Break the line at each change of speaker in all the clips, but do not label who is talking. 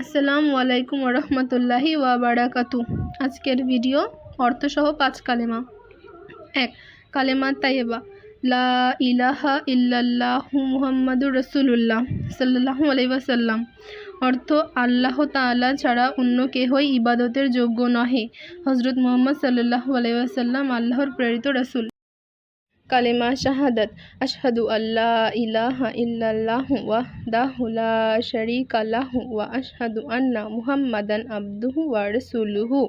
আসসালামু আলাইকুম ওরহমতুল্লাহি ওয়াবারাকাতু। আজকের ভিডিও অর্থসহ 5 কালেমা। 1 কালেমা তাইয়েবা, লা ইলাহা ইল্লাল্লাহু মুহাম্মাদুর রাসূলুল্লাহ সাল্লাল্লাহু আলাইহি ওয়াসাল্লাম। অর্থ, আল্লাহ তাআলা ছাড়া অন্য কেহই ইবাদতের যোগ্য নহে। হযরত মুহাম্মদ সাল্লাল্লাহু আলাইহি ওয়াসাল্লাম আল্লাহর প্রেরিত রাসূল। কালেমা শাহাদাত, আশহাদু আল্লা ইলাহা ইল্লাল্লাহু ওয়াহদাহু লা শারীকা লাহু ওয়া আশহাদু আন্না মুহাম্মাদান আবদুহু ওয়া রাসূলুহু।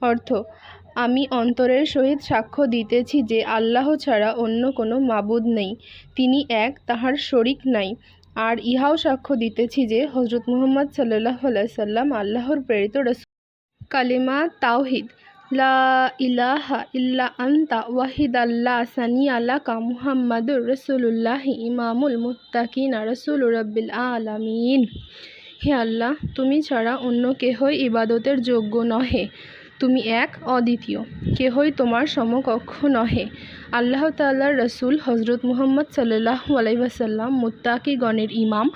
অর্থ, আমি অন্তরের সহিত সাক্ষ্য দিতেছি যে আল্লাহ ছাড়া অন্য কোনো মাবুদ নেই, তিনি এক, তাহার শরিক নাই। আর ইহাও সাক্ষ্য দিতেছি যে হযরত মুহাম্মদ সাল্লাল্লাহু আলাইহি সাল্লাম আল্লাহর প্রেরিত রাসূল। কালেমা তাওহীদ, লা ইলাহা ইল্লা আনতা ওয়াহিদাল্লা সানিয়া লাকা মুহাম্মাদুর রাসূলুল্লাহি ইমামুল মুত্তাকিনা রাসূলুর রাব্বিল আলামিন। হে আল্লাহ, তুমি ছাড়া অন্য কেহই ইবাদতের যোগ্য নহে, তুমি এক, অদ্বিতীয়, কেহই তোমার সমকক্ষ নহে। আল্লাহ তাআলার রাসূল হযরত মুহাম্মদ সাল্লাল্লাহু আলাইহি ওয়াসাল্লাম মুত্তাকিগণের ইমাম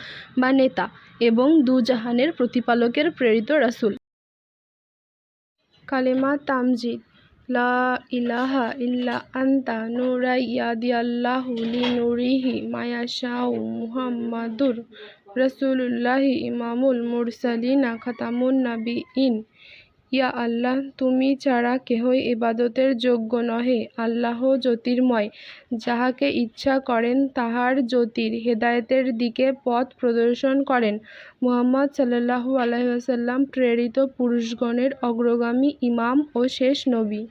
বা নেতা এবং দুজাহানের প্রতিপালকের প্রেরিত রাসূল। কালেমা তামজিদ, লা ইলাহা ইল্লা আনতা নুরাইয়াদিয়াল্লাহু লিনুরিহি মায়াশাউ মুহাম্মাদুর রাসূলুল্লাহি ইমামুল মুরসালিনা খাতামুন নাবিয়িন। ইয়া আল্লাহ, তুমি ছাড়া কেহই ইবাদতের যোগ্য নহে। আল্লাহ জ্যোতির্ময়, যাহাকে ইচ্ছা করেন তাহার জ্যোতির হেদায়েতের দিকে পথ প্রদর্শন করেন। মুহাম্মদ সাল্লাল্লাহু আলাইহি ওয়াসাল্লাম প্রেরিত পুরুষগণের অগ্রগামী ইমাম ও শেষ নবী।